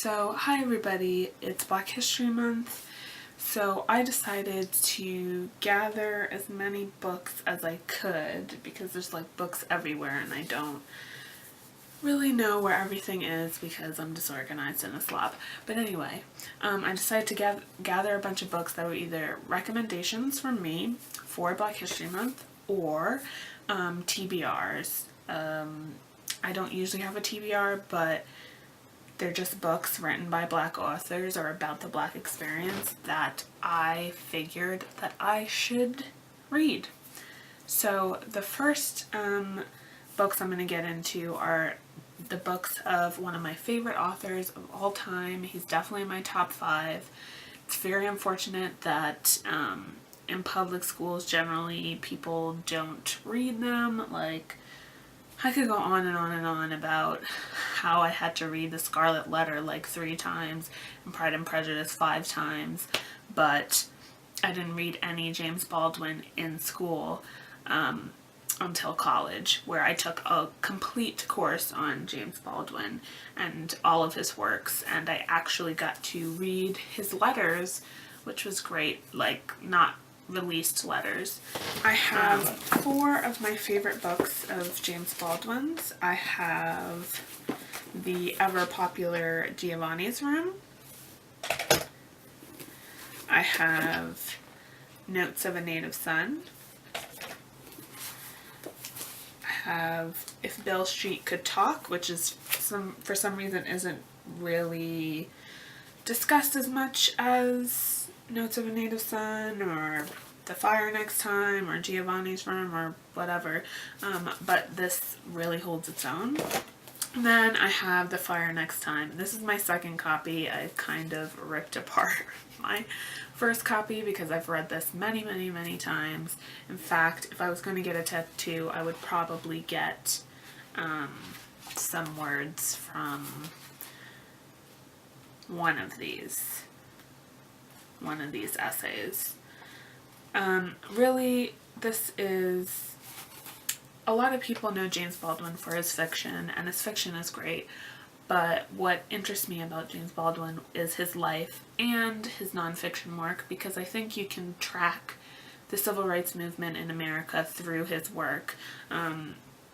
So, hi everybody, it's Black History Month, so I decided to gather as many books as I could because there's like books everywhere and I don't really know where everything is because I'm disorganized and a slob. But anyway, I decided to gather a bunch of books that were either recommendations from me for Black History Month or TBRs. I don't usually have a TBR, but they're just books written by Black authors or about the Black experience that I figured that I should read. So the first books I'm going to get into are the books of one of my favorite authors of all time. He's definitely in my top 5. It's very unfortunate that in public schools generally people don't read them. Like, I could go on and on and on about how I had to read The Scarlet Letter like 3 times and Pride and Prejudice 5 times, but I didn't read any James Baldwin in school until college, where I took a complete course on James Baldwin and all of his works, and I actually got to read his letters, which was great, like not released letters. I have 4 of my favorite books of James Baldwin's. I have the ever popular Giovanni's Room. I have Notes of a Native Son. I have If Beale Street Could Talk, which is for some reason isn't really discussed as much as Notes of a Native Son or The Fire Next Time or Giovanni's Room or whatever, but this really holds its own. And then I have The Fire Next Time. This is my second copy. I kind of ripped apart my first copy because I've read this many, many, many times. In fact, if I was going to get a tattoo, I would probably get some words from one of these essays. Really, this is... A lot of people know James Baldwin for his fiction, and his fiction is great, but what interests me about James Baldwin is his life and his nonfiction work, because I think you can track the civil rights movement in America through his work.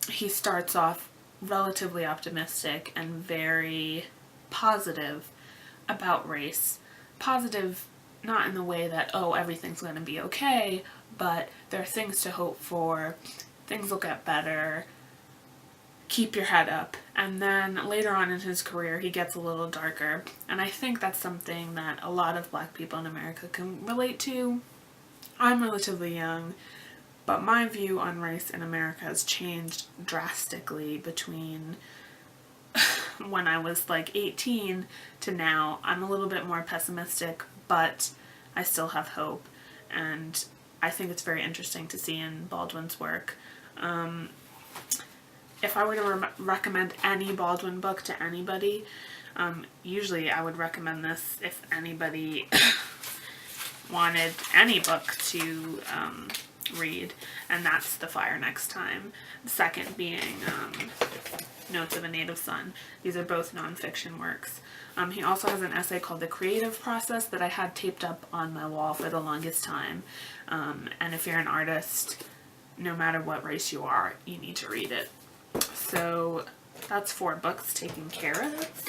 He starts off relatively optimistic and very positive about race. Positive not in the way that, oh, everything's going to be okay, but there are things to hope for, things will get better, keep your head up. And then later on in his career, he gets a little darker. And I think that's something that a lot of Black people in America can relate to. I'm relatively young, but my view on race in America has changed drastically between when I was like 18 to now. I'm a little bit more pessimistic, but I still have hope, and I think it's very interesting to see in Baldwin's work. If I were to recommend any Baldwin book to anybody, usually I would recommend this if anybody wanted any book to read, and that's The Fire Next Time. The second being Notes of a Native Son. These are both nonfiction works. He also has an essay called The Creative Process that I had taped up on my wall for the longest time. And if you're an artist, no matter what race you are, you need to read it. So that's 4 books taken care of.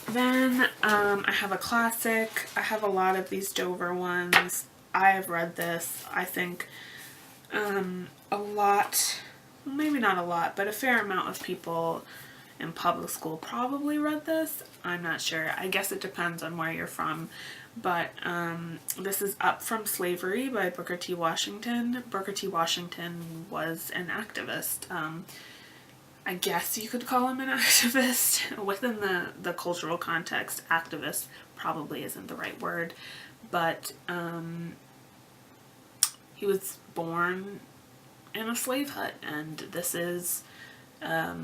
Then I have a classic. I have a lot of these Dover ones. I have read this. I think a lot, maybe not a lot, but a fair amount of people in public school probably read this. I'm not sure. I guess it depends on where you're from. But this is Up From Slavery by Booker T. Washington. Booker T. Washington was an activist. I guess you could call him an activist. Within the cultural context, activist probably isn't the right word. But he was born in a slave hut, and this is a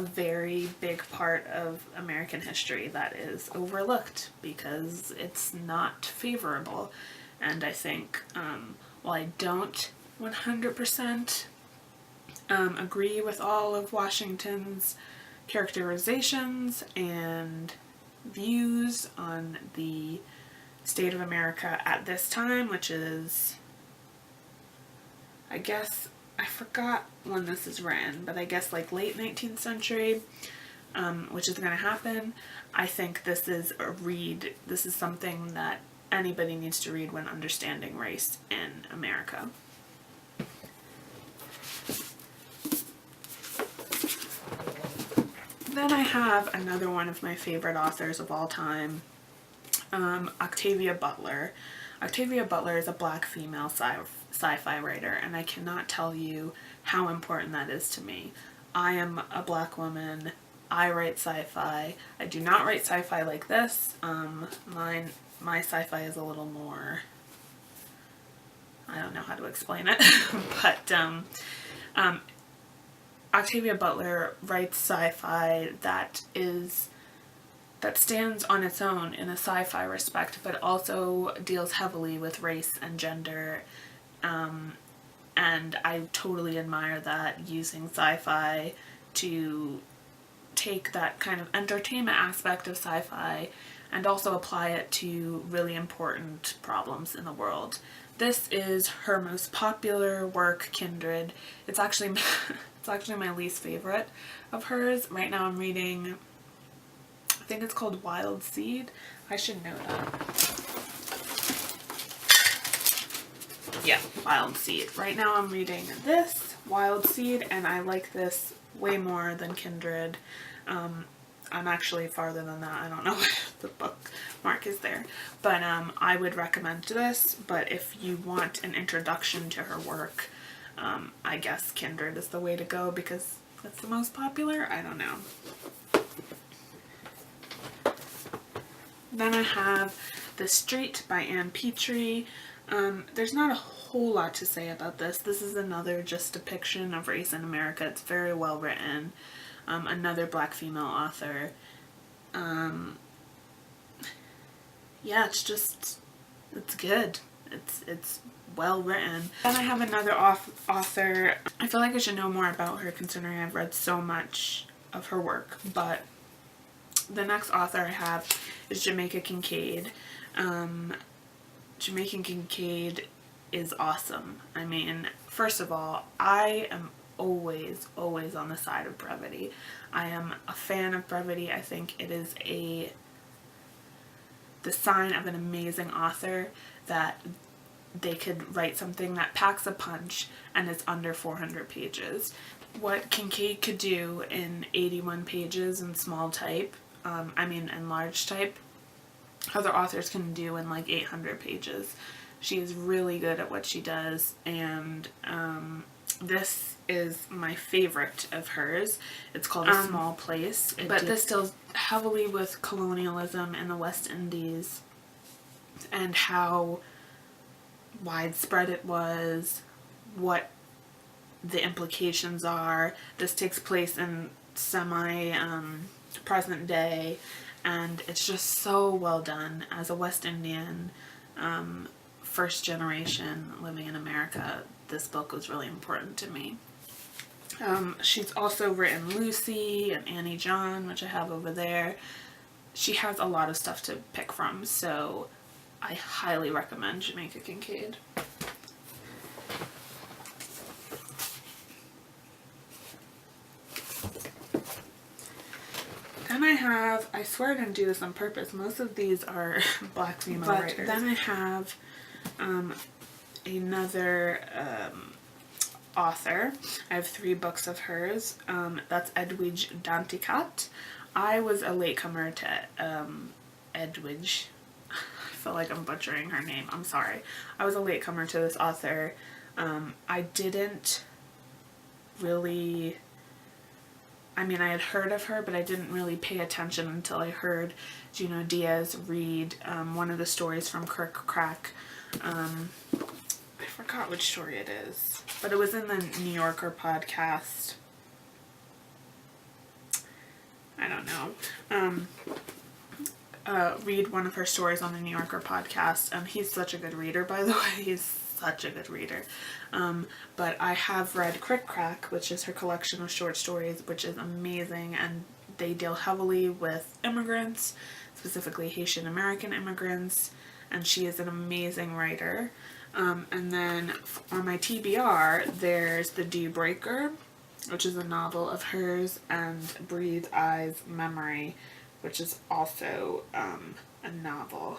very big part of American history that is overlooked because it's not favorable. And I think, while I don't 100% agree with all of Washington's characterizations and views on the state of America at this time, which is, I guess, I forgot when this is written, but I guess like late 19th century, which is going to happen. I think this is a read, this is something that anybody needs to read when understanding race in America. Then I have another one of my favorite authors of all time, Octavia Butler. Octavia Butler is a Black female sci-fi writer, and I cannot tell you how important that is to me. I am a Black woman. I write sci-fi. I do not write sci-fi like this. My sci-fi is a little more, I don't know how to explain it, but Octavia Butler writes sci-fi that stands on its own in a sci-fi respect, but also deals heavily with race and gender, and I totally admire that, using sci-fi to take that kind of entertainment aspect of sci-fi and also apply it to really important problems in the world. This is her most popular work, Kindred. It's actually my least favorite of hers. Right now I'm reading, I think it's called Wild Seed. I should know that. Yeah, Wild Seed. Right now I'm reading this, Wild Seed, and I like this way more than Kindred. I'm actually farther than that. I don't know if the bookmark is there. But I would recommend this. But if you want an introduction to her work, I guess Kindred is the way to go because it's the most popular. I don't know. Then I have The Street by Ann Petrie. There's not a whole lot to say about this. This is another just depiction of race in America. It's very well written. Another Black female author. Yeah, it's good. It's well written. Then I have another author. I feel like I should know more about her considering I've read so much of her work, but the next author I have is Jamaica Kincaid. Jamaica Kincaid is awesome. I mean, first of all, I am always on the side of brevity. I am a fan of brevity. I think it is the sign of an amazing author that they could write something that packs a punch and is under 400 pages. What Kincaid could do in 81 pages in small type, in large type, other authors can do in like 800 pages. She is really good at what she does, and this is my favorite of hers. It's called A Small Place, but this deals heavily with colonialism in the West Indies and how widespread it was, what the implications are. This takes place in present day, and it's just so well done. As a West Indian, first generation living in America, this book was really important to me. She's also written Lucy and Annie John, which I have over there. She has a lot of stuff to pick from, so I highly recommend Jamaica Kincaid. Then I have, I swear I didn't do this on purpose, most of these are Black female writers. Then I have another author. I have 3 books of hers. That's Edwidge Danticat. I was a latecomer to Edwidge. I feel like I'm butchering her name. I'm sorry. I was a latecomer to this author. I didn't really... I had heard of her, but I didn't really pay attention until I heard Junot Diaz read one of the stories from Kirk Crack. I forgot which story it is, but it was in the New Yorker podcast. I don't know. Read one of her stories on the New Yorker podcast. He's such a good reader, by the way. He's such a good reader. But I have read Crick Crack, which is her collection of short stories, which is amazing, and they deal heavily with immigrants, specifically Haitian American immigrants, and she is an amazing writer. And then on my TBR, there's The Dew Breaker, which is a novel of hers, and Breathe Eyes Memory, which is also a novel.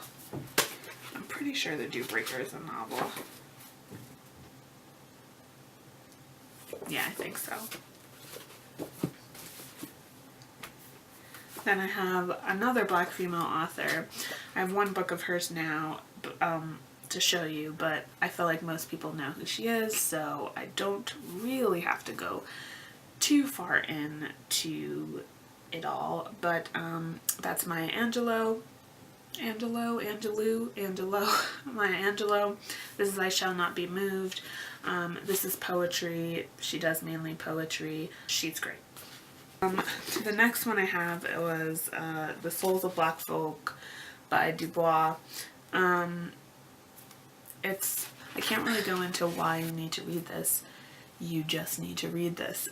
I'm pretty sure The Dew Breaker is a novel. Yeah, I think so. Then I have another Black female author. I have one book of hers now to show you, but I feel like most people know who she is, so I don't really have to go too far into it all. But that's Maya Angelou. Maya Angelou. This is I Shall Not Be Moved. This is poetry. She does mainly poetry. She's great. The next one I have was The Souls of Black Folk by Dubois. I can't really go into why you need to read this. You just need to read this.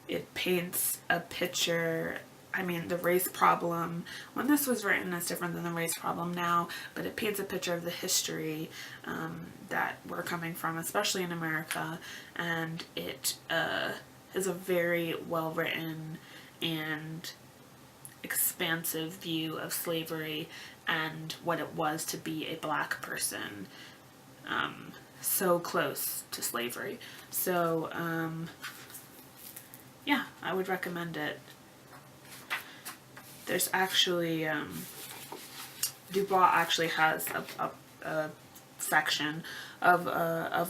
It paints a picture. I mean, the race problem, when this was written, is different than the race problem now, but it paints a picture of the history that we're coming from, especially in America, and it is a very well written and expansive view of slavery and what it was to be a Black person so close to slavery. So yeah, I would recommend it. There's actually Dubois actually has a section of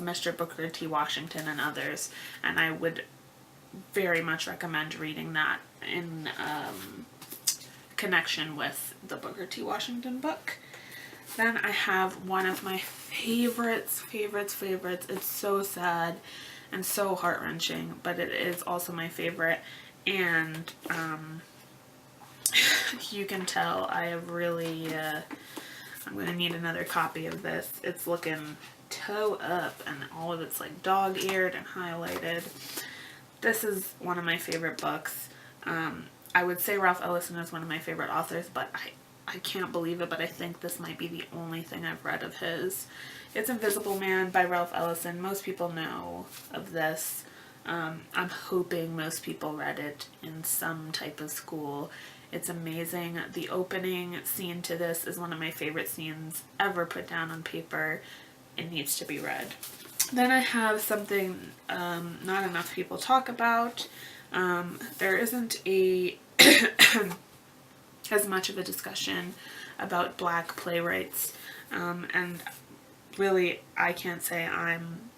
Mr. Booker T. Washington and others, and I would very much recommend reading that in connection with the Booker T. Washington book. Then I have one of my favorites. It's so sad and so heart-wrenching, but it is also my favorite, and you can tell I have really I'm going to need another copy of this. It's looking toe up, and all of it's like dog-eared and highlighted. This is one of my favorite books. I would say Ralph Ellison is one of my favorite authors, but I can't believe it, but I think this might be the only thing I've read of his. It's Invisible Man by Ralph Ellison. Most people know of this. I'm hoping most people read it in some type of school. It's amazing. The opening scene to this is one of my favorite scenes ever put down on paper. It needs to be read. Then I have something not enough people talk about. There isn't as much of a discussion about Black playwrights, and really I can't say I'm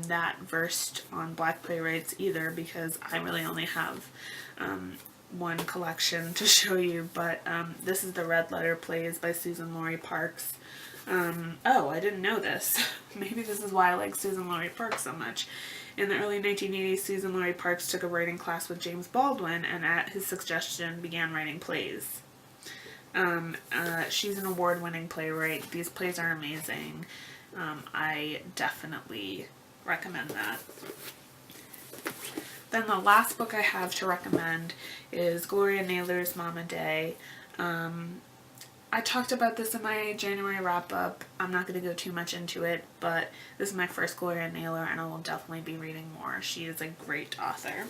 that versed on Black playwrights either, because I really only have one collection to show you, but this is the Red Letter Plays by Suzan-Lori Parks. Oh, I didn't know this. Maybe this is why I like Suzan-Lori Parks so much. In the early 1980s, Suzan-Lori Parks took a writing class with James Baldwin, and at his suggestion began writing plays. She's an award-winning playwright. These plays are amazing. I definitely recommend that. Then the last book I have to recommend is Gloria Naylor's Mama Day. I talked about this in my January wrap-up. I'm not going to go too much into it, but this is my first Gloria Naylor, and I will definitely be reading more. She is a great author.